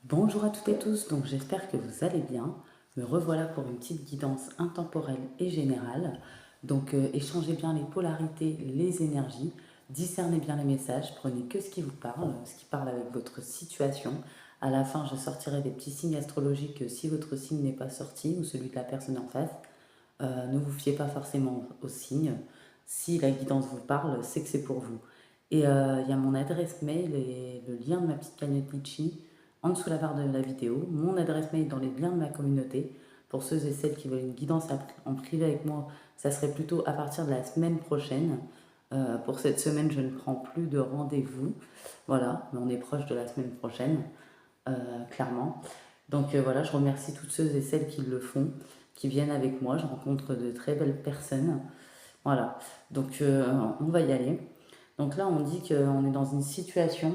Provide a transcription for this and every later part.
Bonjour à toutes et tous, donc j'espère que vous allez bien. Me revoilà pour une petite guidance intemporelle et générale. Donc échangez bien les polarités, les énergies, discernez bien les messages, prenez que ce qui vous parle, ce qui parle avec votre situation. À la fin, je sortirai des petits signes astrologiques si votre signe n'est pas sorti ou celui de la personne en face. Ne vous fiez pas forcément aux signes. Si la guidance vous parle, c'est que c'est pour vous. Et il y a mon adresse mail et le lien de ma petite cagnotte Litchi en dessous de la barre de la vidéo. Mon adresse mail dans les liens de ma communauté. Pour ceux et celles qui veulent une guidance en privé avec moi, ça serait plutôt à partir de la semaine prochaine. Pour cette semaine, je ne prends plus de rendez-vous. Voilà, mais on est proche de la semaine prochaine, clairement. Donc voilà, je remercie toutes ceux et celles qui le font, qui viennent avec moi. Je rencontre de très belles personnes. Voilà, donc on va y aller. Donc là, on dit qu'on est dans une situation,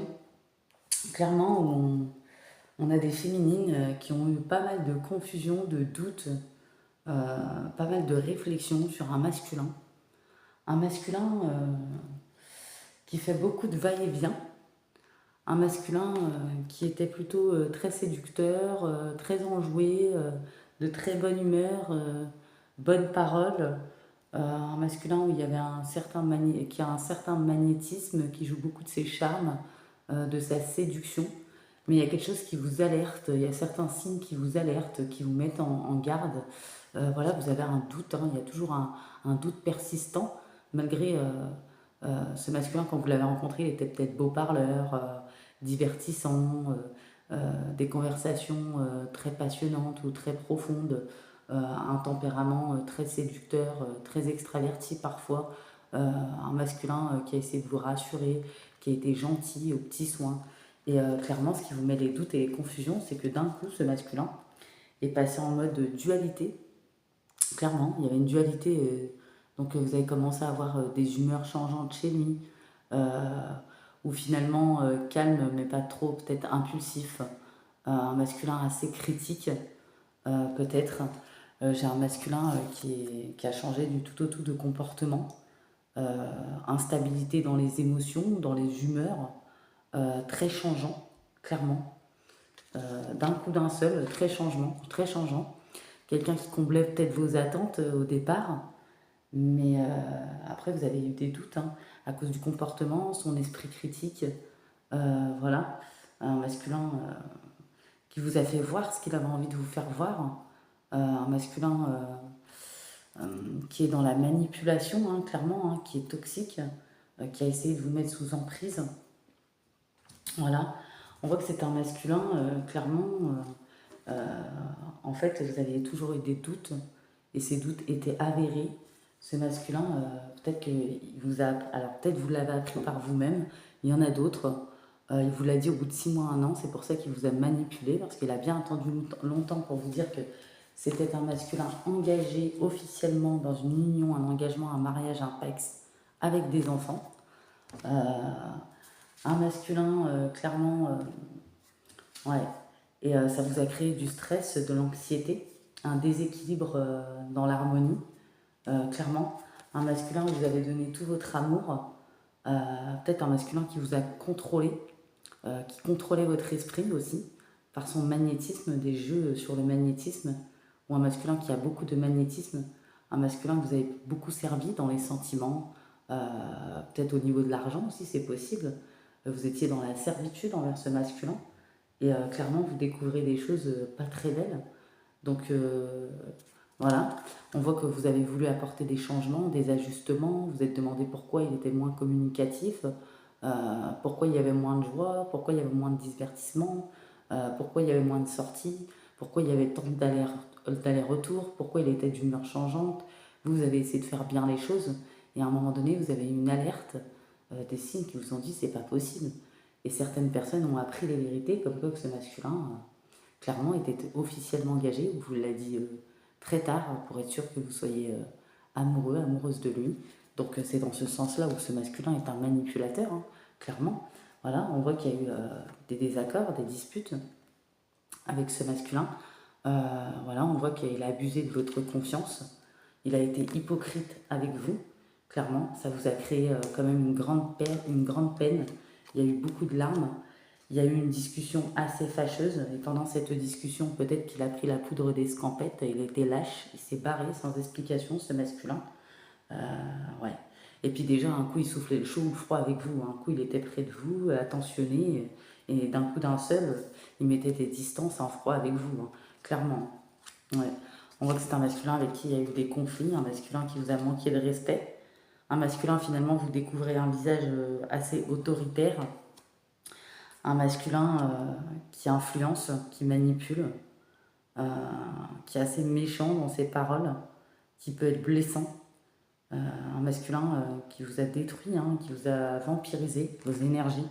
clairement, où on a des féminines qui ont eu pas mal de confusion, de doutes, pas mal de réflexions sur un masculin. Un masculin qui fait beaucoup de va-et-vient. Un masculin qui était plutôt très séducteur, très enjoué, de très bonne humeur, bonne parole. Un masculin où il y avait qui a un certain magnétisme, qui joue beaucoup de ses charmes, de sa séduction. Mais il y a quelque chose qui vous alerte, il y a certains signes qui vous alertent, qui vous mettent en garde. Voilà, vous avez un doute, hein, il y a toujours un doute persistant, malgré ce masculin, quand vous l'avez rencontré, il était peut-être beau parleur, divertissant, des conversations très passionnantes ou très profondes, un tempérament très séducteur, très extraverti parfois, un masculin qui a essayé de vous rassurer, qui a été gentil, aux petits soins. Et clairement, ce qui vous met les doutes et les confusions, c'est que d'un coup, ce masculin est passé en mode dualité. Clairement, il y avait une dualité. Donc, vous avez commencé à avoir des humeurs changeantes chez lui, euh, ou finalement calme, mais pas trop, peut-être impulsif. Un masculin assez critique, peut-être. J'ai un masculin qui a changé du tout au tout de comportement. Instabilité dans les émotions, dans les humeurs, très changeant, clairement. D'un coup d'un seul, très changeant. Quelqu'un qui comblait peut-être vos attentes au départ, mais après vous avez eu des doutes hein, à cause du comportement, son esprit critique. Voilà, un masculin qui vous a fait voir ce qu'il avait envie de vous faire voir. Un masculin qui est dans la manipulation, hein, clairement, hein, qui est toxique, qui a essayé de vous mettre sous emprise. Voilà, on voit que c'est un masculin, clairement. En fait, vous aviez toujours eu des doutes, et ces doutes étaient avérés. Ce masculin, peut-être qu'il vous a. Alors, peut-être vous l'avez appris par vous-même, il y en a d'autres. Il vous l'a dit au bout de 6 mois, 1 an, c'est pour ça qu'il vous a manipulé, parce qu'il a bien attendu longtemps pour vous dire que c'était un masculin engagé officiellement dans une union, un engagement, un mariage, un PAX avec des enfants. Un masculin, clairement, ouais. Et ça vous a créé du stress, de l'anxiété, un déséquilibre dans l'harmonie, clairement. Un masculin où vous avez donné tout votre amour, peut-être un masculin qui vous a contrôlé, qui contrôlait votre esprit aussi, par son magnétisme, des jeux sur le magnétisme, ou un masculin qui a beaucoup de magnétisme, un masculin que vous avez beaucoup servi dans les sentiments, peut-être au niveau de l'argent aussi, c'est possible. Vous étiez dans la servitude envers ce masculin, et clairement, vous découvrez des choses pas très belles. Donc voilà, on voit que vous avez voulu apporter des changements, des ajustements, vous êtes demandé pourquoi il était moins communicatif, pourquoi il y avait moins de joie, pourquoi il y avait moins de divertissement, pourquoi il y avait moins de sorties, pourquoi il y avait tant d'allers-retours, pourquoi il était d'humeur changeante. Vous avez essayé de faire bien les choses et à un moment donné, vous avez eu une alerte, des signes qui vous ont dit c'est pas possible. Et certaines personnes ont appris les vérités, comme quoi que ce masculin, clairement, était officiellement engagé, ou vous l'a dit très tard, pour être sûr que vous soyez amoureux, amoureuse de lui. Donc c'est dans ce sens-là où ce masculin est un manipulateur, hein, clairement. Voilà, on voit qu'il y a eu des désaccords, des disputes avec ce masculin. Voilà, on voit qu'il a abusé de votre confiance. Il a été hypocrite avec vous, clairement. Ça vous a créé quand même une grande peine. Il y a eu beaucoup de larmes. Il y a eu une discussion assez fâcheuse et pendant cette discussion, peut-être qu'il a pris la poudre d'escampette, il était lâche, il s'est barré sans explication, ce masculin. Euh, ouais. Et puis déjà, un coup, il soufflait le chaud ou le froid avec vous, un coup, il était près de vous, attentionné, et d'un coup d'un seul, il mettait des distances en froid avec vous, hein, clairement. Ouais. On voit que c'est un masculin avec qui il y a eu des conflits, un masculin qui vous a manqué de respect, un masculin finalement vous découvrez un visage assez autoritaire, un masculin qui influence, qui manipule, euh, qui est assez méchant dans ses paroles, qui peut être blessant, un masculin qui vous a détruit, hein, qui vous a vampirisé vos énergies,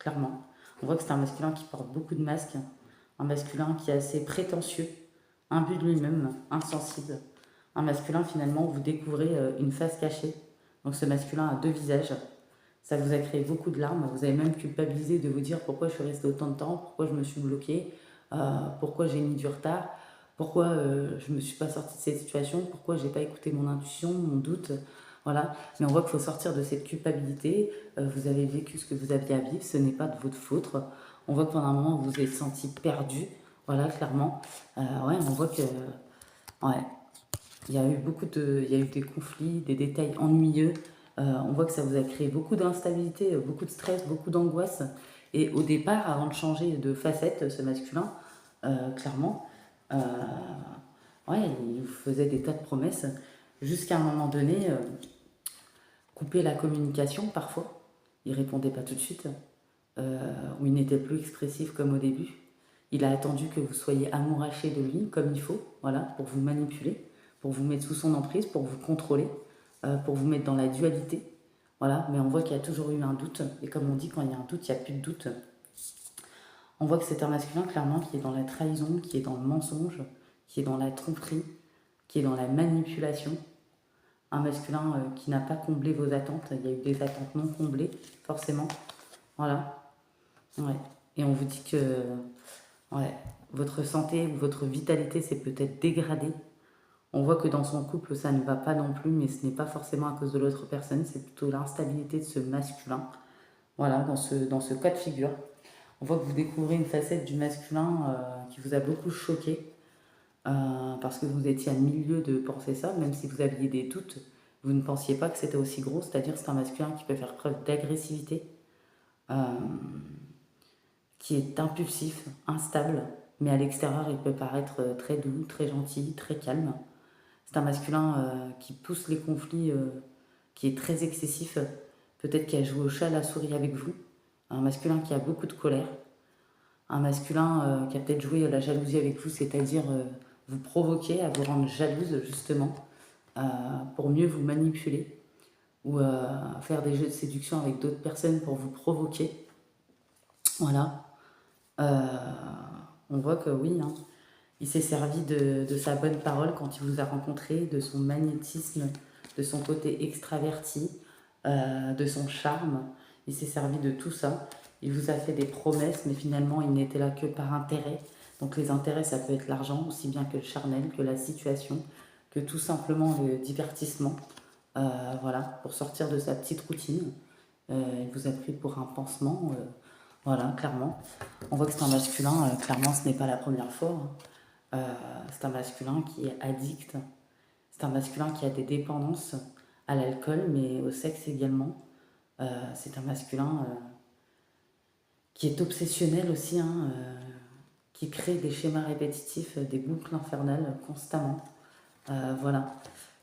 clairement. On voit que c'est un masculin qui porte beaucoup de masques, un masculin qui est assez prétentieux, imbu de lui-même, insensible. Un masculin, finalement, vous découvrez une face cachée. Donc ce masculin a deux visages. Ça vous a créé beaucoup de larmes. Vous avez même culpabilisé de vous dire pourquoi je suis restée autant de temps, pourquoi je me suis bloquée, pourquoi j'ai mis du retard, pourquoi je ne me suis pas sortie de cette situation, pourquoi j'ai pas écouté mon intuition, mon doute. Voilà. Mais on voit qu'il faut sortir de cette culpabilité. Vous avez vécu ce que vous aviez à vivre, ce n'est pas de votre faute. On voit que pendant un moment, vous vous êtes senti perdu. Voilà, clairement. Ouais, on voit que. Ouais. Il y a eu des conflits, des détails ennuyeux. On voit que ça vous a créé beaucoup d'instabilité, beaucoup de stress, beaucoup d'angoisse. Et au départ, avant de changer de facette, ce masculin, clairement, euh, ouais, il vous faisait des tas de promesses jusqu'à un moment donné, couper la communication parfois. Il répondait pas tout de suite, ou il n'était plus expressif comme au début. Il a attendu que vous soyez amouraché de lui comme il faut, voilà, pour vous manipuler, pour vous mettre sous son emprise, pour vous contrôler, pour vous mettre dans la dualité. Voilà, mais on voit qu'il y a toujours eu un doute. Et comme on dit, quand il y a un doute, il n'y a plus de doute. On voit que c'est un masculin, clairement, qui est dans la trahison, qui est dans le mensonge, qui est dans la tromperie, qui est dans la manipulation. Un masculin qui n'a pas comblé vos attentes. Il y a eu des attentes non comblées, forcément. Voilà. Ouais. Et on vous dit que ouais, votre santé ou votre vitalité s'est peut-être dégradée. On voit que dans son couple, ça ne va pas non plus, mais ce n'est pas forcément à cause de l'autre personne, c'est plutôt l'instabilité de ce masculin. Voilà, dans ce cas de figure. On voit que vous découvrez une facette du masculin qui vous a beaucoup choqué, parce que vous étiez à milieu de penser ça, même si vous aviez des doutes, vous ne pensiez pas que c'était aussi gros, c'est-à-dire que c'est un masculin qui peut faire preuve d'agressivité, euh, qui est impulsif, instable, mais à l'extérieur, il peut paraître très doux, très gentil, très calme. C'est un masculin qui pousse les conflits, qui est très excessif, peut-être qui a joué au chat à la souris avec vous. Un masculin qui a beaucoup de colère. Un masculin qui a peut-être joué à la jalousie avec vous, c'est-à-dire vous provoquer à vous rendre jalouse, justement, euh, pour mieux vous manipuler ou faire des jeux de séduction avec d'autres personnes pour vous provoquer. Voilà. Euh, on voit que oui, hein, il s'est servi de sa bonne parole quand il vous a rencontré, de son magnétisme, de son côté extraverti, de son charme. Il s'est servi de tout ça. Il vous a fait des promesses, mais finalement, il n'était là que par intérêt. Donc les intérêts, ça peut être l'argent, aussi bien que le charnel, que la situation, que tout simplement le divertissement. Voilà, pour sortir de sa petite routine. Il vous a pris pour un pansement. Voilà, clairement. On voit que c'est un masculin. Clairement, ce n'est pas la première fois, hein. C'est un masculin qui est addict. C'est un masculin qui a des dépendances à l'alcool, mais au sexe également. C'est un masculin qui est obsessionnel aussi, hein, qui crée des schémas répétitifs, des boucles infernales constamment. Voilà.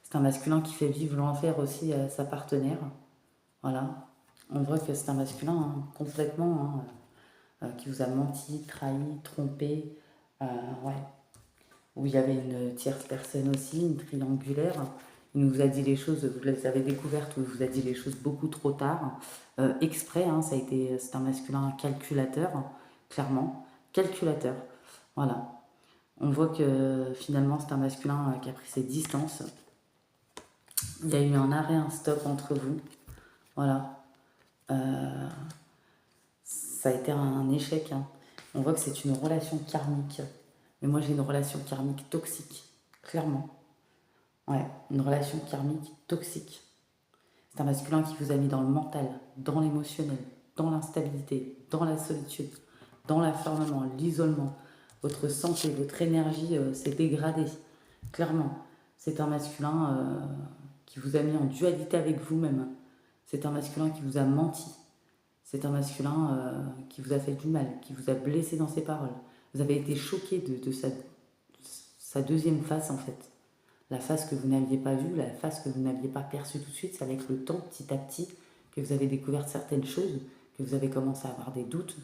C'est un masculin qui fait vivre l'enfer aussi à sa partenaire. Voilà. On voit que c'est un masculin hein, complètement qui vous a menti, trahi, trompé. Ouais. Où il y avait une tierce personne aussi, une triangulaire. Il nous a dit les choses, vous les avez découvertes, ou il vous a dit les choses beaucoup trop tard, exprès, hein, c'est un masculin calculateur, clairement, calculateur. Voilà. On voit que finalement c'est un masculin qui a pris ses distances. Il y a eu un arrêt, un stop entre vous. Voilà. Ça a été un échec, hein. On voit que c'est une relation karmique. Mais moi j'ai une relation karmique toxique, clairement. Ouais, une relation karmique toxique. C'est un masculin qui vous a mis dans le mental, dans l'émotionnel, dans l'instabilité, dans la solitude. dans l'enfermement, l'isolement, votre santé, votre énergie s'est dégradée, clairement. C'est un masculin qui vous a mis en dualité avec vous-même. C'est un masculin qui vous a menti. C'est un masculin qui vous a fait du mal, qui vous a blessé dans ses paroles. Vous avez été choqué de sa deuxième face, en fait. La face que vous n'aviez pas vue, la face que vous n'aviez pas perçue tout de suite, c'est avec le temps, petit à petit, que vous avez découvert certaines choses, que vous avez commencé à avoir des doutes,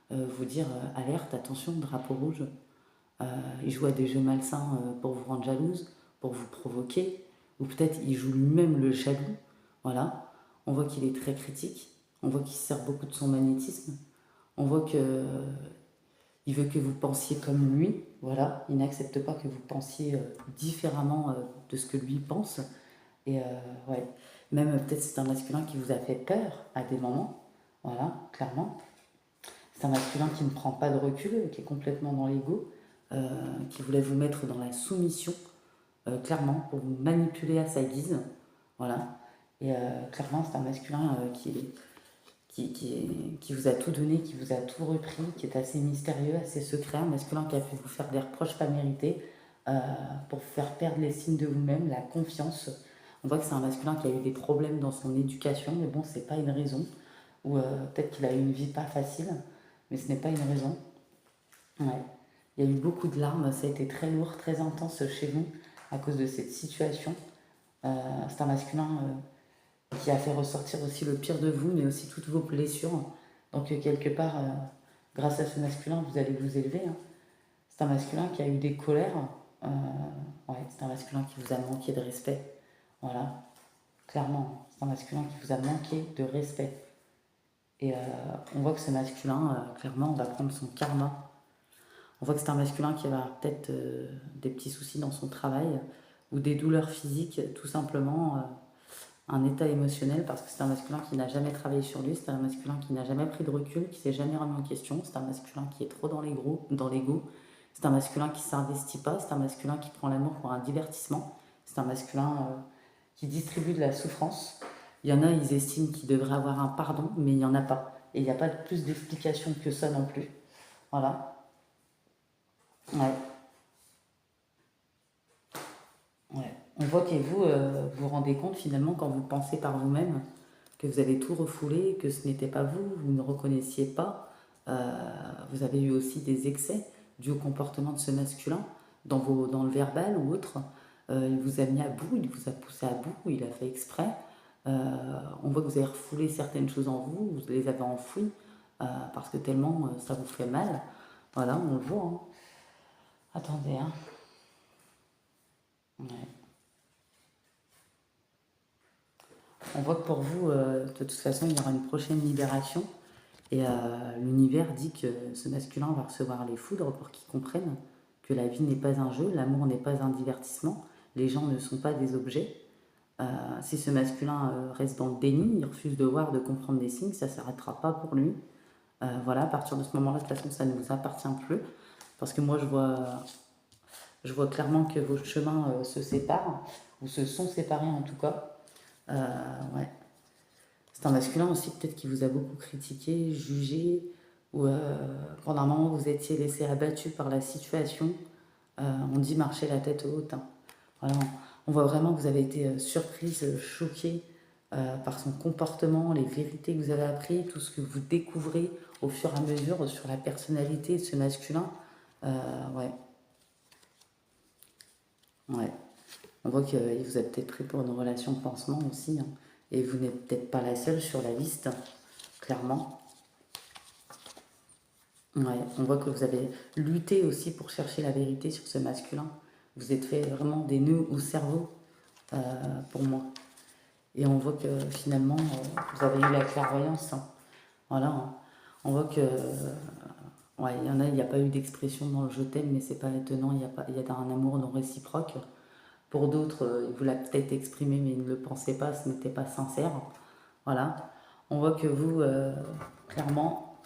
vous dire alerte, attention, drapeau rouge. Il joue à des jeux malsains pour vous rendre jalouse, pour vous provoquer, ou peut-être il joue lui-même le jaloux. Voilà, on voit qu'il est très critique, on voit qu'il se sert beaucoup de son magnétisme, on voit que il veut que vous pensiez comme lui, voilà, il n'accepte pas que vous pensiez différemment de ce que lui pense. Et ouais, même peut-être c'est un masculin qui vous a fait peur à des moments, voilà, clairement. C'est un masculin qui ne prend pas de recul, qui est complètement dans l'ego, qui voulait vous mettre dans la soumission, clairement, pour vous manipuler à sa guise, voilà. Et clairement, c'est un masculin qui vous a tout donné, qui vous a tout repris, qui est assez mystérieux, assez secret, un masculin qui a pu vous faire des reproches pas mérités, pour vous faire perdre les signes de vous-même, la confiance. On voit que c'est un masculin qui a eu des problèmes dans son éducation, mais bon, c'est pas une raison. Ou peut-être qu'il a eu une vie pas facile, mais ce n'est pas une raison. Ouais. Il y a eu beaucoup de larmes, ça a été très lourd, très intense chez vous à cause de cette situation. C'est un masculin qui a fait ressortir aussi le pire de vous, mais aussi toutes vos blessures. Donc quelque part, grâce à ce masculin, vous allez vous élever. Hein. C'est un masculin qui a eu des colères. Ouais, c'est un masculin qui vous a manqué de respect. Voilà, clairement, c'est un masculin qui vous a manqué de respect. Et on voit que ce masculin, clairement, on va prendre son karma. On voit que c'est un masculin qui va avoir peut-être des petits soucis dans son travail ou des douleurs physiques, tout simplement un état émotionnel, parce que c'est un masculin qui n'a jamais travaillé sur lui, c'est un masculin qui n'a jamais pris de recul, qui s'est jamais remis en question, c'est un masculin qui est trop dans l'ego, c'est un masculin qui ne s'investit pas, c'est un masculin qui prend l'amour pour un divertissement, c'est un masculin qui distribue de la souffrance. Il y en a, ils estiment qu'il devrait avoir un pardon, mais il n'y en a pas. Et il n'y a pas plus d'explication que ça non plus. Voilà. Ouais. Ouais. On voit que vous vous rendez compte finalement quand vous pensez par vous-même que vous avez tout refoulé, que ce n'était pas vous, vous ne reconnaissiez pas. Vous avez eu aussi des excès dus au comportement de ce masculin dans le verbal ou autre. Il vous a mis à bout, il vous a poussé à bout, il a fait exprès. On voit que vous avez refoulé certaines choses en vous, vous les avez enfouies parce que tellement ça vous fait mal. Voilà, on le voit. Hein. Attendez, hein. Ouais. On voit que pour vous, de toute façon, il y aura une prochaine libération. Et l'univers dit que ce masculin va recevoir les foudres pour qu'il comprenne que la vie n'est pas un jeu, l'amour n'est pas un divertissement, les gens ne sont pas des objets. Si ce masculin reste dans le déni, il refuse de voir, de comprendre des signes, ça ne s'arrêtera pas pour lui. Voilà, à partir de ce moment-là, de toute façon, ça ne vous appartient plus. Parce que moi, je vois clairement que vos chemins se séparent, ou se sont séparés en tout cas. Ouais. C'est un masculin aussi peut-être qui vous a beaucoup critiqué, jugé, ou pendant un moment vous étiez laissé abattu par la situation. On dit marcher la tête haute. Hein. Voilà, on voit vraiment que vous avez été surprise, choquée par son comportement, les vérités que vous avez apprises, tout ce que vous découvrez au fur et à mesure sur la personnalité de ce masculin. Ouais. Ouais. On voit qu'il vous a peut-être pris pour une relation de pansement aussi. Hein. Et vous n'êtes peut-être pas la seule sur la liste, clairement. Ouais, on voit que vous avez lutté aussi pour chercher la vérité sur ce masculin. Vous êtes fait vraiment des nœuds au cerveau, pour moi. Et on voit que finalement, vous avez eu la clairvoyance. Hein. Voilà. Hein. On voit que ouais, il y en a, il n'y a pas eu d'expression dans le je t'aime, mais c'est pas étonnant, il y a un amour non réciproque. Pour d'autres, il vous l'a peut-être exprimé, mais il ne le pensait pas, ce n'était pas sincère. Voilà. On voit que vous, clairement,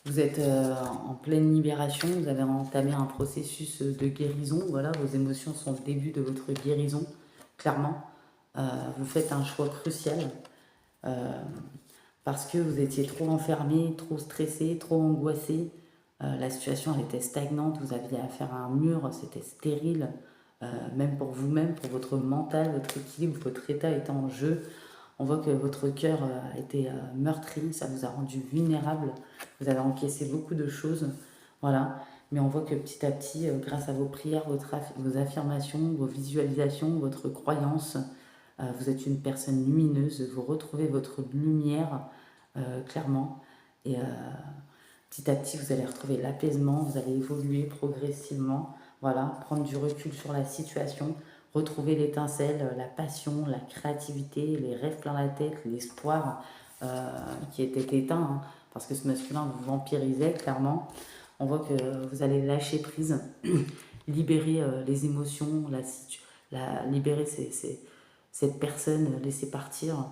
vous êtes en pleine libération, vous avez entamé un processus de guérison. Voilà, vos émotions sont le début de votre guérison, clairement. Vous faites un choix crucial. parce que vous étiez trop enfermé, trop stressé, trop angoissé. La situation elle était stagnante, vous aviez affaire à un mur, c'était stérile, même pour vous-même, pour votre mental, votre équilibre, votre état était en jeu. On voit que votre cœur a été meurtri, ça vous a rendu vulnérable, vous avez encaissé beaucoup de choses, voilà. Mais on voit que petit à petit, grâce à vos prières, vos affirmations, vos visualisations, votre croyance, vous êtes une personne lumineuse, vous retrouvez votre lumière clairement. Et petit à petit, vous allez retrouver l'apaisement, vous allez évoluer progressivement, voilà, prendre du recul sur la situation, retrouver l'étincelle, la passion, la créativité, les rêves plein la tête, l'espoir qui était éteint, hein, parce que ce masculin vous vampirisait clairement. On voit que vous allez lâcher prise, libérer les émotions, libérer cette personne, laisser partir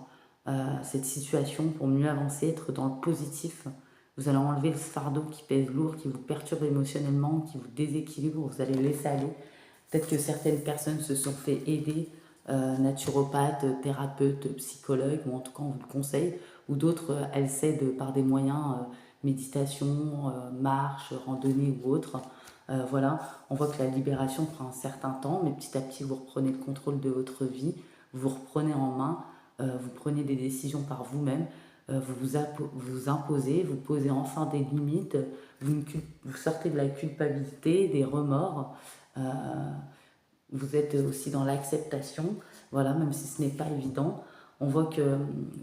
cette situation pour mieux avancer, être dans le positif. Vous allez enlever ce fardeau qui pèse lourd, qui vous perturbe émotionnellement, qui vous déséquilibre, vous allez laisser aller. Peut-être que certaines personnes se sont fait aider, naturopathes, thérapeutes, psychologues, ou en tout cas on vous le conseille, ou d'autres, elles s'aident par des moyens, méditation, marche, randonnée ou autre. Voilà, on voit que la libération prend un certain temps, mais petit à petit vous reprenez le contrôle de votre vie, vous reprenez en main, vous prenez des décisions par vous-même, vous imposez, vous posez enfin des limites, vous sortez de la culpabilité, des remords, euh, vous êtes aussi dans l'acceptation, voilà, même si ce n'est pas évident. On voit que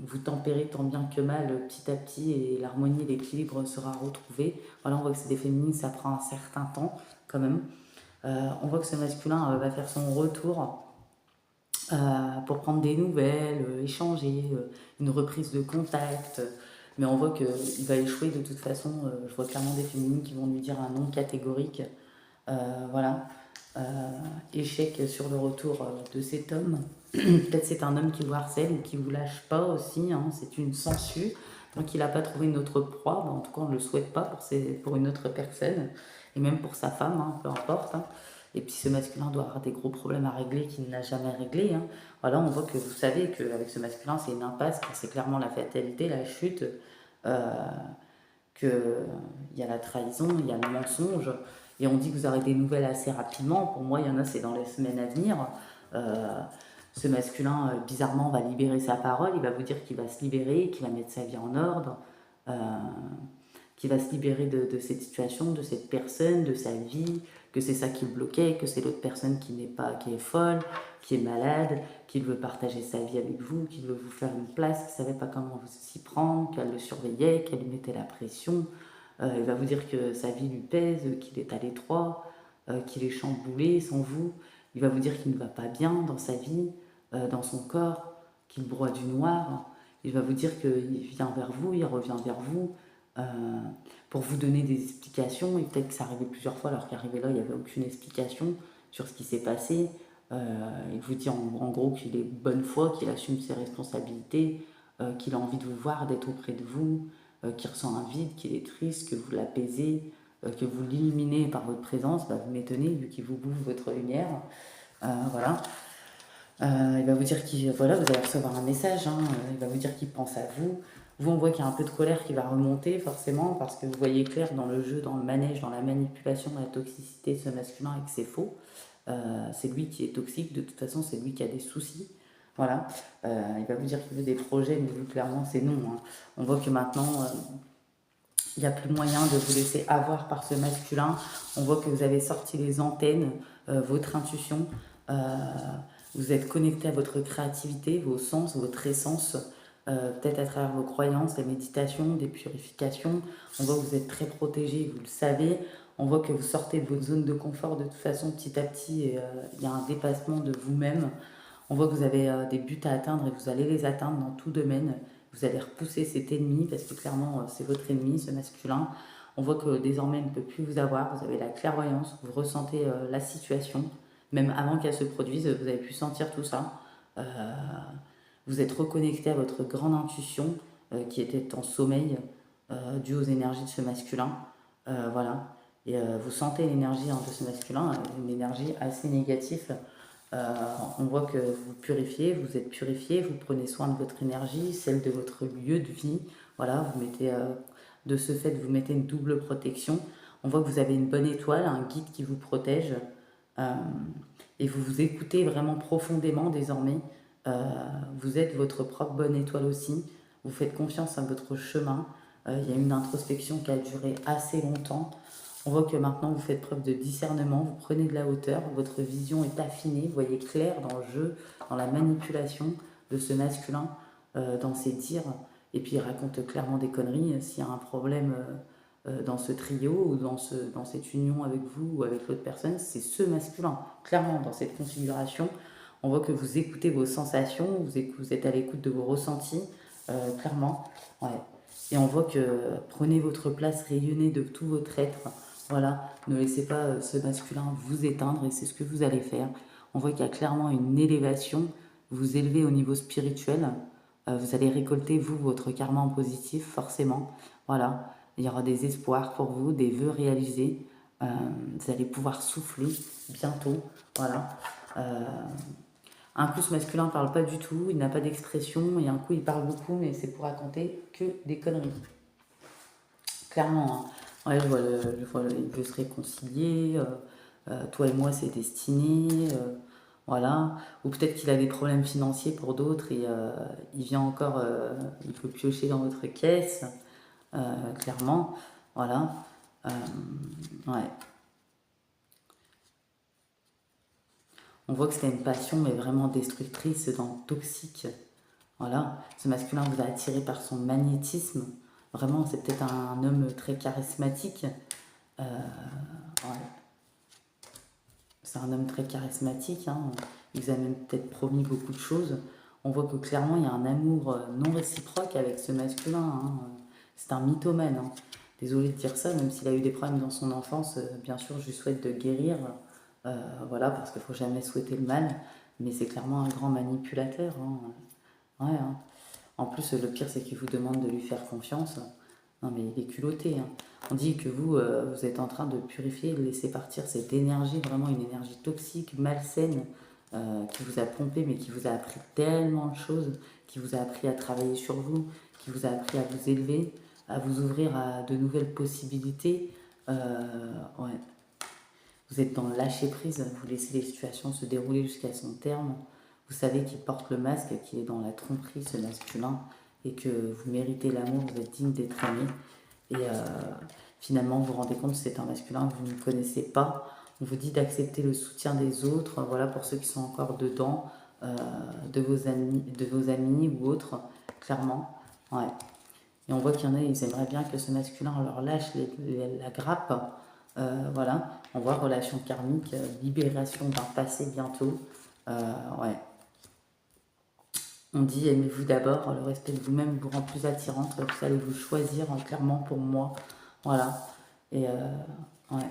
vous tempérez tant bien que mal petit à petit et l'harmonie et l'équilibre sera retrouvé. Voilà, on voit que c'est des féminines, ça prend un certain temps quand même. On voit que ce masculin va faire son retour pour prendre des nouvelles, échanger, une reprise de contact. Mais on voit qu'il va échouer de toute façon. Je vois clairement des féminines qui vont lui dire un non catégorique. Voilà. Échec sur le retour de cet homme. Peut-être c'est un homme qui vous harcèle ou qui vous lâche pas aussi, hein, c'est une sangsue. Donc il n'a pas trouvé une autre proie, en tout cas on ne le souhaite pas pour une autre personne, et même pour sa femme, hein, peu importe. Hein. Et puis ce masculin doit avoir des gros problèmes à régler qu'il n'a jamais réglés. Hein. Voilà, on voit que vous savez qu'avec ce masculin c'est une impasse, car c'est clairement la fatalité, la chute, qu'il y a la trahison, il y a le mensonge, et on dit que vous aurez des nouvelles assez rapidement. Pour moi, il y en a, c'est dans les semaines à venir. Euh, Ce masculin, bizarrement, va libérer sa parole, il va vous dire qu'il va se libérer, qu'il va mettre sa vie en ordre, euh, qu'il va se libérer de cette situation, de cette personne, de sa vie, que c'est ça qui le bloquait, que c'est l'autre personne qui est folle, qui est malade, qui veut partager sa vie avec vous, qui veut vous faire une place, qui ne savait pas comment s'y prendre, qu'elle le surveillait, qu'elle lui mettait la pression. Il va vous dire que sa vie lui pèse, qu'il est à l'étroit, qu'il est chamboulé sans vous. Il va vous dire qu'il ne va pas bien dans sa vie, dans son corps, qu'il broie du noir. Il va vous dire qu'il vient vers vous, il revient vers vous euh, pour vous donner des explications. Et peut-être que ça arrivait plusieurs fois alors qu'arrivé là, il n'y avait aucune explication sur ce qui s'est passé. Il vous dit en gros qu'il est bonne foi, qu'il assume ses responsabilités, qu'il a envie de vous voir, d'être auprès de vous, qu'il ressent un vide, qu'il est triste, que vous l'apaisez, que vous l'illuminez par votre présence. Bah, vous m'étonnez vu qu'il vous bouffe votre lumière. Voilà. Il va vous dire voilà, vous allez recevoir un message, hein, il va vous dire qu'il pense à vous. Vous, on voit qu'il y a un peu de colère qui va remonter forcément parce que vous voyez clair dans le jeu, dans le manège, dans la manipulation, la toxicité de ce masculin et que c'est faux. C'est lui qui est toxique, de toute façon, c'est lui qui a des soucis. Voilà. Il va vous dire qu'il veut des projets, mais vous, clairement, c'est non. Hein. On voit que maintenant, il n'y a plus moyen de vous laisser avoir par ce masculin. On voit que vous avez sorti les antennes, votre intuition. Euh, vous êtes connecté à votre créativité, vos sens, votre essence, peut-être à travers vos croyances, la méditation, des purifications. On voit que vous êtes très protégé, vous le savez. On voit que vous sortez de votre zone de confort de toute façon petit à petit et il y a un dépassement de vous-même. On voit que vous avez des buts à atteindre et vous allez les atteindre dans tout domaine. Vous allez repousser cet ennemi parce que clairement c'est votre ennemi, ce masculin. On voit que désormais il ne peut plus vous avoir. Vous avez la clairvoyance, vous ressentez la situation. Même avant qu'elle se produise, vous avez pu sentir tout ça. Euh, vous êtes reconnecté à votre grande intuition qui était en sommeil due aux énergies de ce masculin. Voilà. Et vous sentez l'énergie hein, de ce masculin, une énergie assez négative Euh, on voit que vous purifiez, vous êtes purifié, vous prenez soin de votre énergie, celle de votre lieu de vie. Voilà, vous mettez, de ce fait, vous mettez une double protection. On voit que vous avez une bonne étoile, un guide qui vous protège. euh, et vous vous écoutez vraiment profondément désormais. Euh, vous êtes votre propre bonne étoile aussi. Vous faites confiance à votre chemin. Il y a une introspection qui a duré assez longtemps. On voit que maintenant vous faites preuve de discernement, vous prenez de la hauteur, votre vision est affinée, vous voyez clair dans le jeu, dans la manipulation de ce masculin, dans ses dires. Et puis il raconte clairement des conneries. S'il y a un problème dans ce trio ou dans cette union avec vous ou avec l'autre personne, c'est ce masculin. Clairement, dans cette configuration, on voit que vous écoutez vos sensations, vous êtes à l'écoute de vos ressentis, clairement. Ouais. Et on voit que prenez votre place, rayonnez de tout votre être. Voilà, ne laissez pas ce masculin vous éteindre et c'est ce que vous allez faire. On voit qu'il y a clairement une élévation, vous vous élevez au niveau spirituel, vous allez récolter, vous, votre karma en positif, forcément. Voilà, il y aura des espoirs pour vous, des vœux réalisés. Vous allez pouvoir souffler bientôt. Voilà. Euh, un coup, ce masculin ne parle pas du tout, il n'a pas d'expression, et un coup, il parle beaucoup, mais c'est pour raconter que des conneries. Clairement, hein. Ouais, il veut se réconcilier, toi et moi, c'est destiné, voilà. Ou peut-être qu'il a des problèmes financiers pour d'autres et il vient encore, il peut piocher dans votre caisse, clairement, voilà. Euh, ouais. On voit que c'était une passion, mais vraiment destructrice, toxique. Voilà, ce masculin vous a attiré par son magnétisme. Vraiment, c'est peut-être un homme très charismatique. Euh, ouais. C'est un homme très charismatique. Hein. Il vous a même peut-être promis beaucoup de choses. On voit que clairement, il y a un amour non réciproque avec ce masculin. Hein. C'est un mythomane. Hein. Désolée de dire ça, même s'il a eu des problèmes dans son enfance, bien sûr, je lui souhaite de guérir. Voilà, parce qu'il ne faut jamais souhaiter le mal. Mais c'est clairement un grand manipulateur. Hein. Ouais, hein. En plus, le pire, c'est qu'il vous demande de lui faire confiance. Non, mais il est culotté. Hein. On dit que vous, vous êtes en train de purifier, de laisser partir cette énergie, vraiment une énergie toxique, malsaine, qui vous a pompé, mais qui vous a appris tellement de choses, qui vous a appris à travailler sur vous, qui vous a appris à vous élever, à vous ouvrir à de nouvelles possibilités. Ouais. Vous êtes dans le lâcher prise, vous laissez les situations se dérouler jusqu'à son terme. Vous savez qu'il porte le masque, qu'il est dans la tromperie, ce masculin, et que vous méritez l'amour, vous êtes digne d'être aimé. Et finalement, vous vous rendez compte que c'est un masculin que vous ne connaissez pas. On vous dit d'accepter le soutien des autres, voilà, pour ceux qui sont encore dedans, de vos amis ou autres, clairement. Ouais. Et on voit qu'il y en a, ils aimeraient bien que ce masculin leur lâche la grappe. Voilà, on voit relation karmique, libération d'un passé bientôt. Ouais. On dit aimez-vous d'abord, le respect de vous-même vous rend plus attirante, vous allez vous choisir clairement pour moi. Voilà. Et ouais,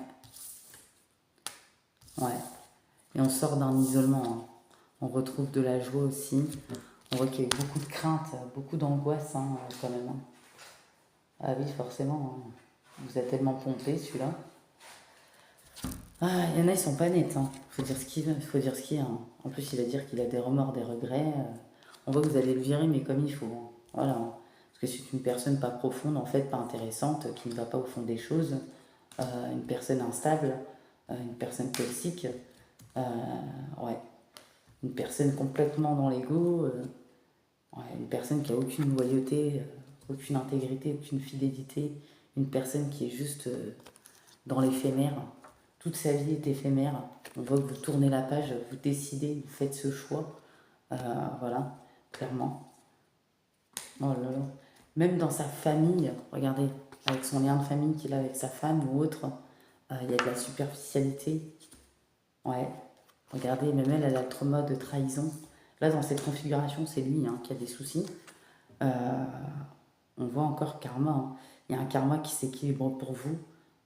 ouais. Et on sort d'un isolement. Hein. On retrouve de la joie aussi. On voit qu'il y a eu beaucoup de crainte, beaucoup d'angoisse hein, quand même. Hein. Ah oui, forcément. Hein. Vous êtes tellement pompé celui-là. Ah, il y en a, ils sont pas nets. Hein. Faut dire ce qu'il veut, faut dire ce qu'il y a. Hein. En plus, il va dire qu'il a des remords, des regrets. On voit que vous allez le virer, mais comme il faut. Hein. Voilà. Hein. Parce que c'est une personne pas profonde, en fait, pas intéressante, qui ne va pas au fond des choses. Une personne instable, une personne toxique. Euh, ouais. Une personne complètement dans l'ego. Ouais, une personne qui a aucune loyauté, aucune intégrité, aucune fidélité. Une personne qui est juste dans l'éphémère. Toute sa vie est éphémère. On voit que vous tournez la page, vous décidez, vous faites ce choix. Voilà, clairement. Oh là là. Même dans sa famille, regardez, avec son lien de famille qu'il a avec sa femme ou autre, il y a de la superficialité. Ouais, regardez, même elle, elle a le trauma de trahison. Là, dans cette configuration, c'est lui hein, qui a des soucis. Euh, on voit encore karma. Hein. Il y a un karma qui s'équilibre pour vous,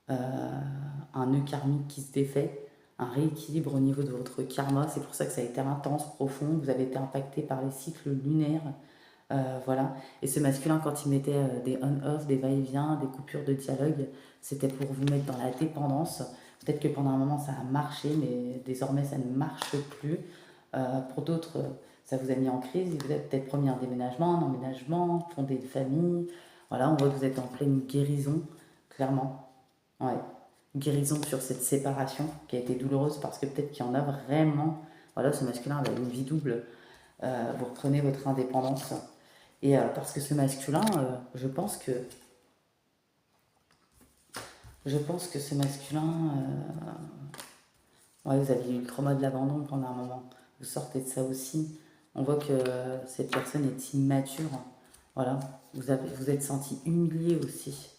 un nœud karmique qui se défait, un rééquilibre au niveau de votre karma. C'est pour ça que ça a été intense, profond. Vous avez été impacté par les cycles lunaires. Voilà. Et ce masculin, quand il mettait des on-off, des va-et-vient, des coupures de dialogue, c'était pour vous mettre dans la dépendance. Peut-être que pendant un moment ça a marché, mais désormais ça ne marche plus. Pour d'autres, ça vous a mis en crise. Vous êtes peut-être promis un déménagement, un emménagement, fonder une famille. Voilà, on voit que vous êtes en pleine guérison, clairement. Ouais, guérison sur cette séparation qui a été douloureuse parce que peut-être qu'il y en a vraiment. Voilà, ce masculin avait une vie double. Vous reprenez votre indépendance. Et parce que ce masculin, je pense que ce masculin, ouais, vous aviez eu le trauma de l'abandon pendant un moment. Vous sortez de ça aussi. On voit que cette personne est immature. Voilà, vous êtes senti humilié aussi.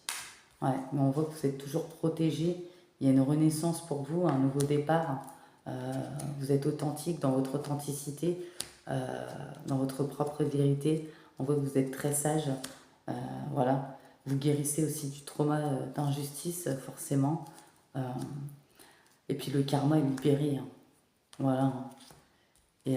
Ouais, mais on voit que vous êtes toujours protégé. Il y a une renaissance pour vous, un nouveau départ. Vous êtes authentique dans votre authenticité, dans votre propre vérité. On voit que vous êtes très sage. Voilà. Vous guérissez aussi du trauma d'injustice, forcément. Euh, et puis le karma est libéré, hein. Voilà. Et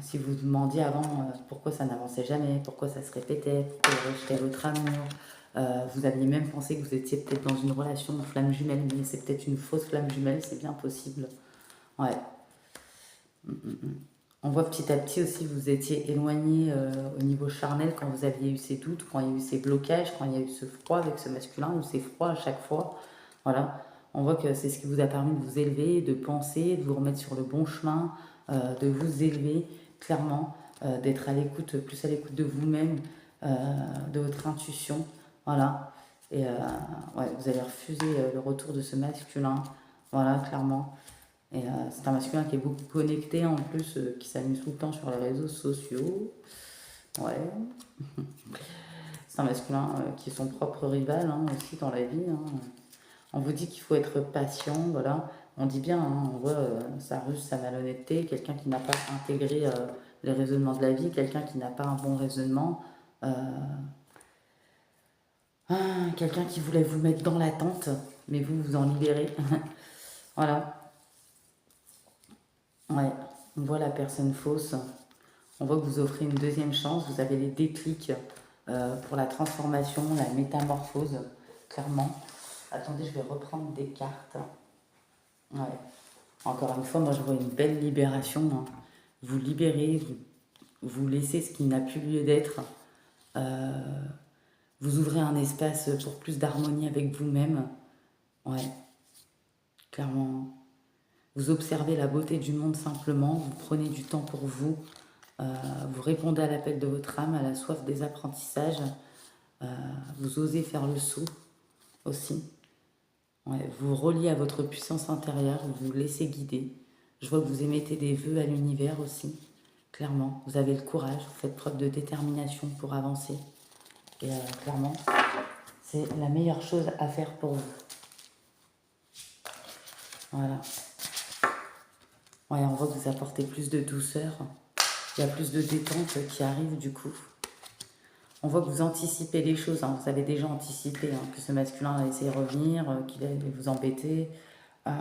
si vous vous demandiez avant pourquoi ça n'avançait jamais, pourquoi ça se répétait, pourquoi vous rejetez votre amour, vous aviez même pensé que vous étiez peut-être dans une relation de flamme jumelle, mais c'est peut-être une fausse flamme jumelle, c'est bien possible. Ouais. On voit petit à petit aussi que vous étiez éloigné au niveau charnel quand vous aviez eu ces doutes, quand il y a eu ces blocages, quand il y a eu ce froid avec ce masculin, ou ces froids à chaque fois. Voilà. On voit que c'est ce qui vous a permis de vous élever, de penser, de vous remettre sur le bon chemin, de vous élever clairement, d'être à l'écoute, plus à l'écoute de vous-même, de votre intuition. Voilà. Et ouais, vous avez refusé le retour de ce masculin. Voilà, clairement. Et c'est un masculin qui est beaucoup connecté en plus, qui s'amuse tout le temps sur les réseaux sociaux. Ouais. C'est un masculin qui est son propre rival hein, aussi dans la vie. Hein. On vous dit qu'il faut être patient, voilà. On dit bien, hein, on voit sa ruse, sa malhonnêteté, quelqu'un qui n'a pas intégré les raisonnements de la vie, quelqu'un qui n'a pas un bon raisonnement, quelqu'un qui voulait vous mettre dans l'attente, mais vous vous en libérez. Voilà. Ouais, on voit la personne fausse. On voit que vous offrez une deuxième chance. Vous avez les déclics pour la transformation, la métamorphose, clairement. Attendez, je vais reprendre des cartes. Ouais. Encore une fois, moi je vois une belle libération. Hein. Vous libérez, vous laissez ce qui n'a plus lieu d'être. Vous ouvrez un espace pour plus d'harmonie avec vous-même. Ouais, clairement. Vous observez la beauté du monde simplement, vous prenez du temps pour vous, vous répondez à l'appel de votre âme, à la soif des apprentissages, vous osez faire le saut aussi. Ouais, vous reliez à votre puissance intérieure, vous vous laissez guider. Je vois que vous émettez des vœux à l'univers aussi, clairement. Vous avez le courage, vous faites preuve de détermination pour avancer. Et clairement, c'est la meilleure chose à faire pour vous. Voilà. Ouais, on voit que vous apportez plus de douceur. Il y a plus de détente qui arrive du coup. On voit que vous anticipez les choses. Hein. Vous avez déjà anticipé hein, que ce masculin allait essayer de revenir, qu'il allait vous embêter. Il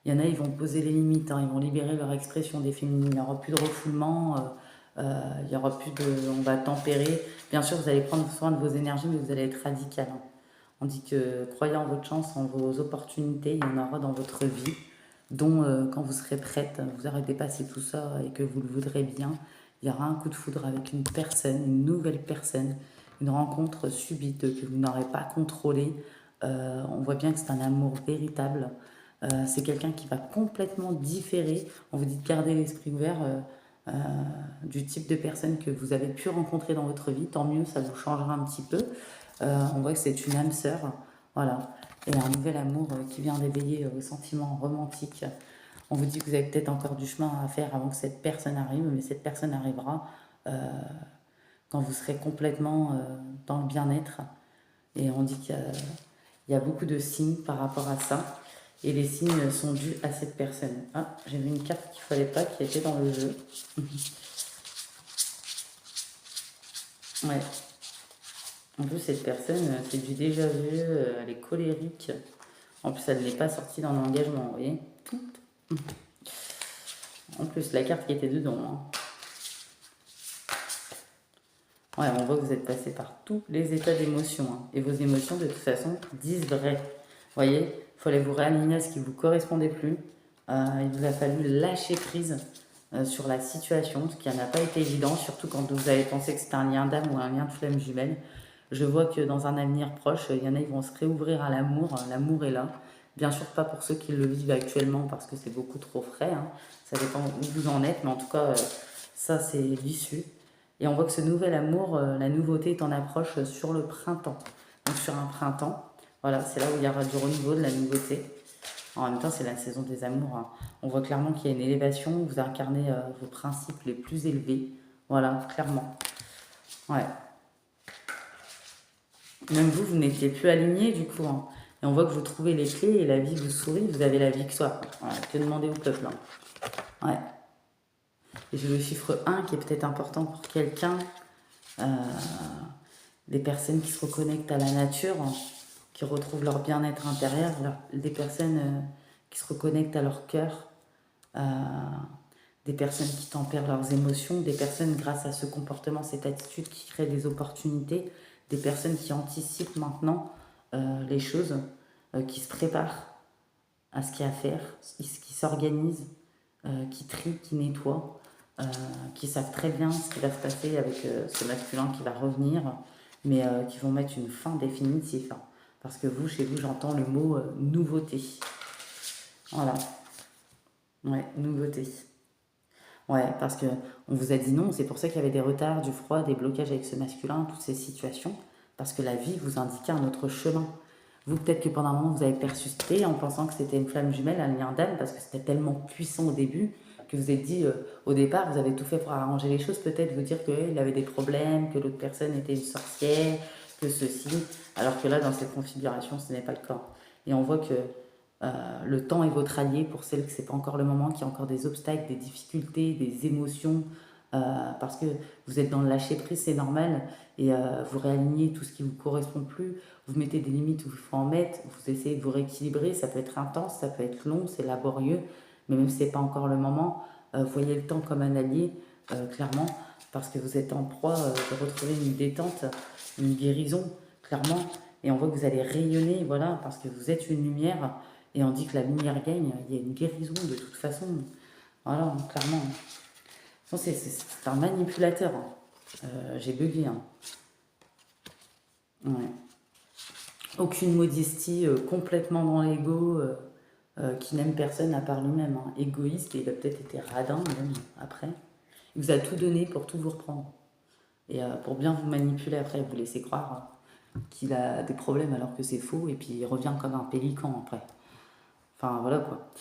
y en a, ils vont poser les limites. Hein. Ils vont libérer leur expression des féminines. Il n'y aura plus de refoulement. Il y aura plus de... On va tempérer. Bien sûr, vous allez prendre soin de vos énergies, mais vous allez être radical. Hein. On dit que croyez en votre chance, en vos opportunités. Il y en aura dans votre vie. Dont quand vous serez prête, vous aurez dépassé tout ça et que vous le voudrez bien, il y aura un coup de foudre avec une personne, une nouvelle personne, une rencontre subite que vous n'aurez pas contrôlée. On voit bien que c'est un amour véritable. C'est quelqu'un qui va complètement différer. On vous dit de garder l'esprit ouvert du type de personne que vous avez pu rencontrer dans votre vie. Tant mieux, ça vous changera un petit peu. On voit que c'est une âme sœur. Voilà. Et un nouvel amour qui vient d'éveiller vos sentiments romantiques. On vous dit que vous avez peut-être encore du chemin à faire avant que cette personne arrive, mais cette personne arrivera quand vous serez complètement dans le bien-être. Et on dit qu'il y a beaucoup de signes par rapport à ça. Et les signes sont dus à cette personne. Ah, j'ai vu une carte qu'il ne fallait pas, qui était dans le jeu. Ouais. En plus, cette personne, c'est du déjà vu, elle est colérique. En plus, elle n'est pas sortie dans l'engagement, vous voyez. En plus, la carte qui était dedans. Hein. Ouais, on voit que vous êtes passé par tous les états d'émotion. Hein. Et vos émotions, de toute façon, disent vrai. Vous voyez, il fallait vous réaligner à ce qui ne vous correspondait plus. Il vous a fallu lâcher prise. sur la situation, ce qui n'a pas été évident, surtout quand vous avez pensé que c'était un lien d'âme ou un lien de flamme jumelle. Je vois que dans un avenir proche, il y en a qui vont se réouvrir à l'amour. L'amour est là. Bien sûr, pas pour ceux qui le vivent actuellement parce que c'est beaucoup trop frais, hein. Ça dépend où vous en êtes, mais en tout cas, ça c'est l'issue. Et on voit que ce nouvel amour, la nouveauté est en approche sur le printemps. Donc sur un printemps, voilà, c'est là où il y aura du renouveau, de la nouveauté. En même temps, c'est la saison des amours, hein. On voit clairement qu'il y a une élévation, vous incarnez vos principes les plus élevés. Voilà, clairement. Ouais. Même vous, vous n'étiez plus aligné du coup, hein. Et on voit que vous trouvez les clés et la vie vous sourit, vous avez la victoire. Voilà, que demander au peuple, hein. Ouais. Et j'ai le chiffre 1 qui est peut-être important pour quelqu'un. Euh, des personnes qui se reconnectent à la nature, hein, qui retrouvent leur bien-être intérieur, des personnes qui se reconnectent à leur cœur, euh, des personnes qui tempèrent leurs émotions, des personnes grâce à ce comportement, cette attitude qui crée des opportunités, des personnes qui anticipent maintenant les choses, qui se préparent à ce qu'il y a à faire, qui s'organisent, qui trient, qui nettoient, qui savent très bien ce qui va se passer avec ce masculin qui va revenir, mais qui vont mettre une fin définitive, hein. Parce que vous, chez vous, j'entends le mot nouveauté. Voilà. Ouais, nouveauté. Ouais, parce que on vous a dit non, c'est pour ça qu'il y avait des retards, du froid, des blocages avec ce masculin, toutes ces situations, parce que la vie vous indiquait un autre chemin. Vous, peut-être que pendant un moment, vous avez persisté en pensant que c'était une flamme jumelle, un lien d'âme, parce que c'était tellement puissant au début, que vous êtes dit, au départ, vous avez tout fait pour arranger les choses, peut-être vous dire qu'il avait des problèmes, que l'autre personne était une sorcière, que ceci, alors que là, dans cette configuration, ce n'est pas le cas. Et on voit que le temps est votre allié pour celles que ce n'est pas encore le moment, qu'il y a encore des obstacles, des difficultés, des émotions, parce que vous êtes dans le lâcher-prise, c'est normal, et vous réalignez tout ce qui ne vous correspond plus, vous mettez des limites où il faut en mettre, vous essayez de vous rééquilibrer, ça peut être intense, ça peut être long, c'est laborieux, mais même si ce n'est pas encore le moment, voyez le temps comme un allié, clairement, parce que vous êtes en proie de retrouver une détente, une guérison, clairement, et on voit que vous allez rayonner, voilà, parce que vous êtes une lumière, et on dit que la lumière gagne, il y a une guérison de toute façon. Voilà, clairement. C'est un manipulateur, hein. J'ai bugué, hein. Ouais. Aucune modestie, complètement dans l'ego, qui n'aime personne à part lui-même, hein. Égoïste, et il a peut-être été radin même après. Il vous a tout donné pour tout vous reprendre. Et pour bien vous manipuler après, vous laisser croire qu'il a des problèmes alors que c'est faux, et puis il revient comme un pélican après. Enfin, voilà quoi.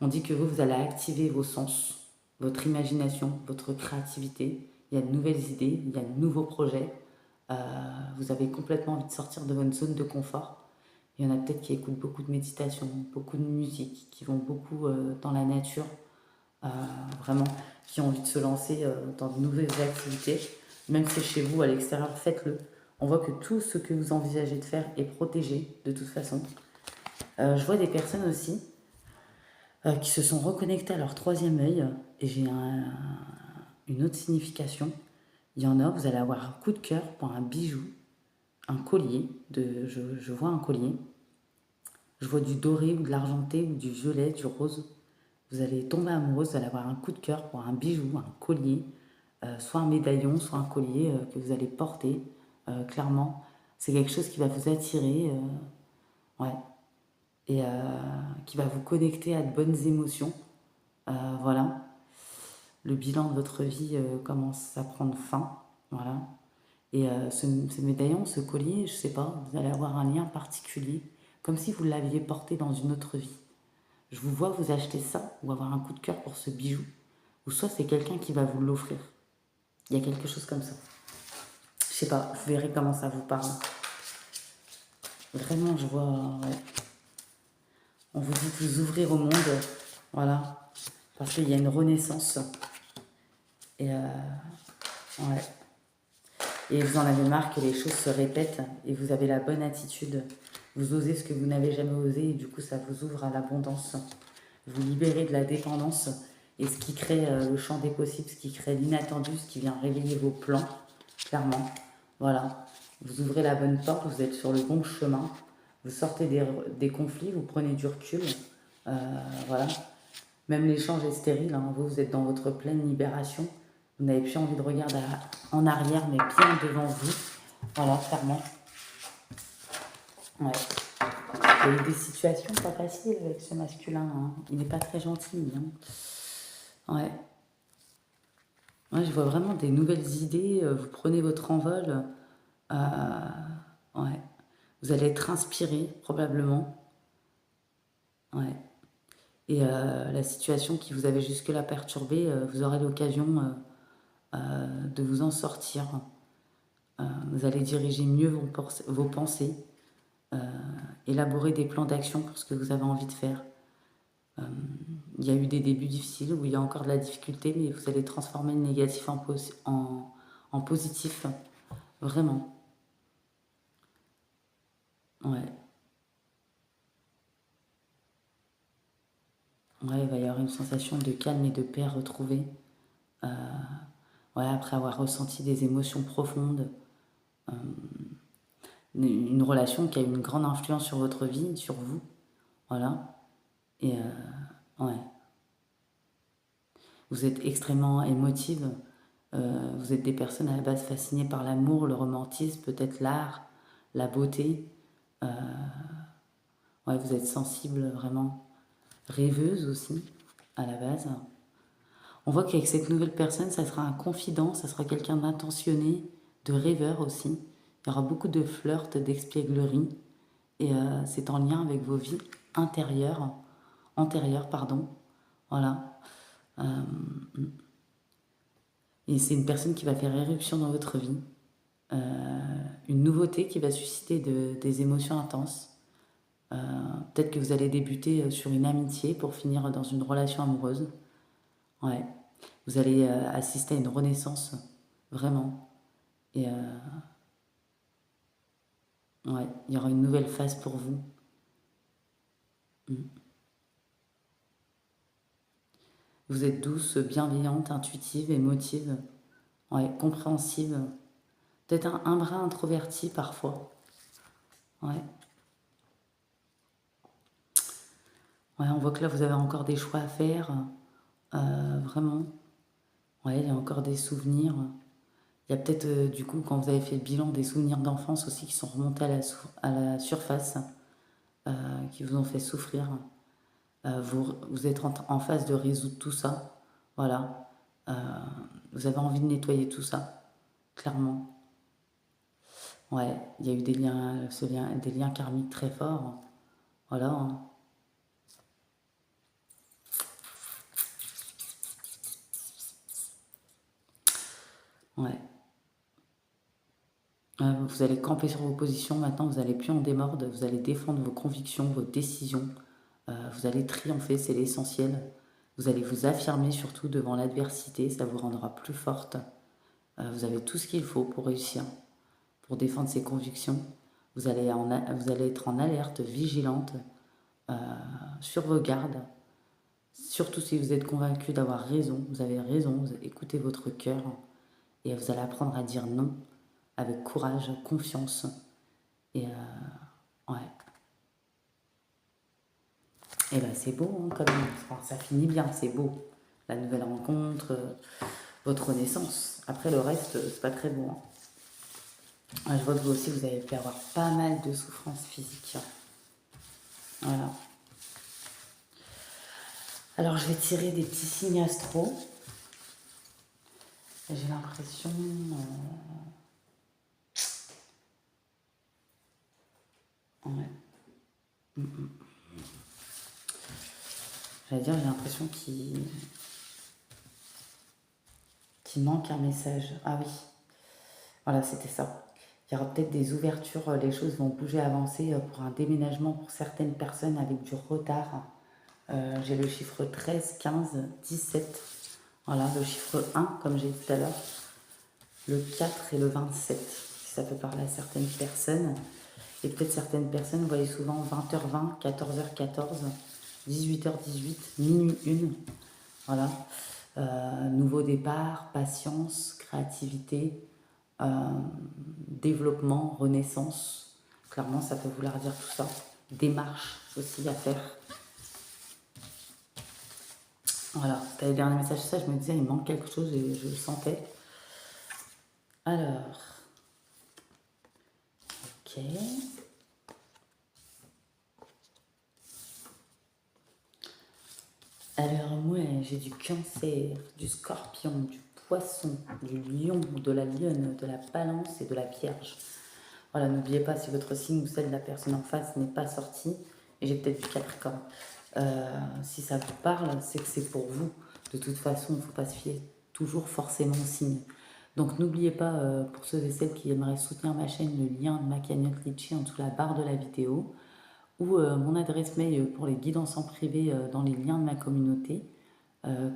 On dit que vous allez activer vos sens, votre imagination, votre créativité. Il y a de nouvelles idées, il y a de nouveaux projets. Euh, vous avez complètement envie de sortir de votre zone de confort. Il y en a peut-être qui écoutent beaucoup de méditation, beaucoup de musique, qui vont beaucoup dans la nature, euh, vraiment, qui ont envie de se lancer dans de nouvelles activités. Même si c'est chez vous, à l'extérieur, faites-le. On voit que tout ce que vous envisagez de faire est protégé de toute façon. Je vois des personnes aussi qui se sont reconnectées à leur troisième œil, et j'ai une autre signification. Il y en a, vous allez avoir un coup de cœur pour un bijou, un collier, je vois un collier, je vois du doré ou de l'argenté ou du violet, du rose. Vous allez tomber amoureuse, vous allez avoir un coup de cœur pour un bijou, un collier, soit un médaillon, soit un collier que vous allez porter, clairement. C'est quelque chose qui va vous attirer, ouais, et qui va vous connecter à de bonnes émotions. Voilà. Le bilan de votre vie commence à prendre fin. Voilà. Et ce médaillon, ce collier, je sais pas, vous allez avoir un lien particulier, comme si vous l'aviez porté dans une autre vie. Je vous vois vous acheter ça ou avoir un coup de cœur pour ce bijou, ou soit c'est quelqu'un qui va vous l'offrir. Il y a quelque chose comme ça. Je sais pas, vous verrez comment ça vous parle. Vraiment, je vois. Ouais. On vous dit de vous ouvrir au monde, voilà, parce qu'il y a une renaissance. Et ouais. Et vous en avez marre que les choses se répètent et vous avez la bonne attitude. Vous osez ce que vous n'avez jamais osé et du coup ça vous ouvre à l'abondance. Vous libérez de la dépendance et ce qui crée le champ des possibles, ce qui crée l'inattendu, ce qui vient réveiller vos plans, clairement. Voilà. Vous ouvrez la bonne porte, vous êtes sur le bon chemin. Vous sortez des conflits, vous prenez du recul. Voilà. Même l'échange est stérile, hein. Vous êtes dans votre pleine libération. Vous n'avez plus envie de regarder en arrière, mais bien devant vous. Voilà, clairement. Ouais. Il y a eu des situations pas faciles avec ce masculin, hein. Il n'est pas très gentil, hein. Ouais. Ouais, je vois vraiment des nouvelles idées. Vous prenez votre envol. Ouais. Vous allez être inspiré, probablement. Ouais. Et la situation qui vous avait jusque-là perturbé, vous aurez l'occasion de vous en sortir. Vous allez diriger mieux vos pensées, élaborer des plans d'action pour ce que vous avez envie de faire. Il y a eu des débuts difficiles où il y a encore de la difficulté, mais vous allez transformer le négatif en positif, vraiment. Ouais. Ouais, il va y avoir une sensation de calme et de paix retrouvée. Ouais, après avoir ressenti des émotions profondes, une relation qui a une grande influence sur votre vie, sur vous. Voilà. Et ouais. Vous êtes extrêmement émotive. Vous êtes des personnes à la base fascinées par l'amour, le romantisme, peut-être l'art, la beauté. Ouais, vous êtes sensible, vraiment rêveuse aussi, à la base. On voit qu'avec cette nouvelle personne, ça sera un confident, ça sera quelqu'un d'intentionné, de rêveur aussi. Il y aura beaucoup de flirt, d'espièglerie. Et c'est en lien avec vos vies antérieures, pardon. Voilà. Et c'est une personne qui va faire éruption dans votre vie. Une nouveauté qui va susciter des émotions intenses. Peut-être que vous allez débuter sur une amitié pour finir dans une relation amoureuse. Ouais. Vous allez assister à une renaissance, vraiment. Et ouais, il y aura une nouvelle phase pour vous. Vous êtes douce, bienveillante, intuitive, émotive, ouais, compréhensive. Peut-être un brin introverti parfois. Ouais. Ouais, on voit que là, vous avez encore des choix à faire. Vraiment. Ouais, il y a encore des souvenirs. Il y a peut-être, du coup, quand vous avez fait le bilan, des souvenirs d'enfance aussi qui sont remontés à la surface, qui vous ont fait souffrir. Vous êtes en phase de résoudre tout ça. Voilà. Euh, vous avez envie de nettoyer tout ça, clairement. Ouais, il y a eu des liens karmiques très forts. Voilà, hein. Ouais. Vous allez camper sur vos positions maintenant, vous n'allez plus en démordre, vous allez défendre vos convictions, vos décisions, vous allez triompher, c'est l'essentiel. Vous allez vous affirmer surtout devant l'adversité, ça vous rendra plus forte. Vous avez tout ce qu'il faut pour réussir, pour défendre ses convictions. Vous allez être en alerte, vigilante, sur vos gardes. Surtout si vous êtes convaincu d'avoir raison, vous avez raison, vous écoutez votre cœur et vous allez apprendre à dire non avec courage, confiance. Et ouais. Et ben c'est beau, hein, quand même. Enfin, ça finit bien, c'est beau. La nouvelle rencontre, votre renaissance. Après le reste, c'est pas très beau, hein. Je vois que vous aussi, vous avez pu avoir pas mal de souffrances physiques. Voilà. Alors je vais tirer des petits signes astro. J'ai l'impression... Ouais. J'allais dire, j'ai l'impression qu'il manque un message. Ah oui, voilà, c'était ça. Il y aura peut-être des ouvertures, les choses vont bouger, avancer pour un déménagement pour certaines personnes avec du retard. J'ai le chiffre 13, 15, 17. Voilà, le chiffre 1, comme j'ai dit tout à l'heure. Le 4 et le 27, si ça peut parler à certaines personnes. Et peut-être certaines personnes, vous voyez souvent 20h20, 14h14, 18h18, minuit 1. Voilà. Nouveau départ, patience, créativité, développement, renaissance. Clairement, ça peut vouloir dire tout ça. Démarche aussi à faire. Voilà, c'était les derniers messages, ça, je me disais, il manque quelque chose et je le sentais. Alors, ok. Alors, moi, j'ai du cancer, du scorpion, du poisson, du lion, de la lionne, de la balance et de la vierge. Voilà, n'oubliez pas, si votre signe ou celle de la personne en face n'est pas sorti, et j'ai peut-être du capricorne, si ça vous parle, c'est que c'est pour vous. De toute façon, il ne faut pas se fier toujours forcément au signe. Donc n'oubliez pas, pour ceux et celles qui aimeraient soutenir ma chaîne, le lien de ma cagnotte Litchi en dessous de la barre de la vidéo, ou mon adresse mail pour les guidances en privé dans les liens de ma communauté,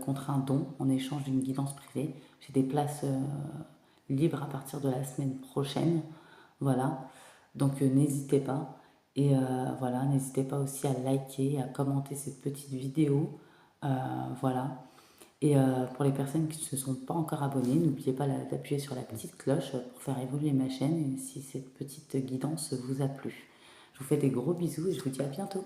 contre un don en échange d'une guidance privée. J'ai des places libres à partir de la semaine prochaine. Voilà, donc n'hésitez pas. Et voilà, n'hésitez pas aussi à liker, à commenter cette petite vidéo. Voilà. Et pour les personnes qui ne se sont pas encore abonnées, n'oubliez pas d'appuyer sur la petite cloche pour faire évoluer ma chaîne et si cette petite guidance vous a plu. Je vous fais des gros bisous et je vous dis à bientôt.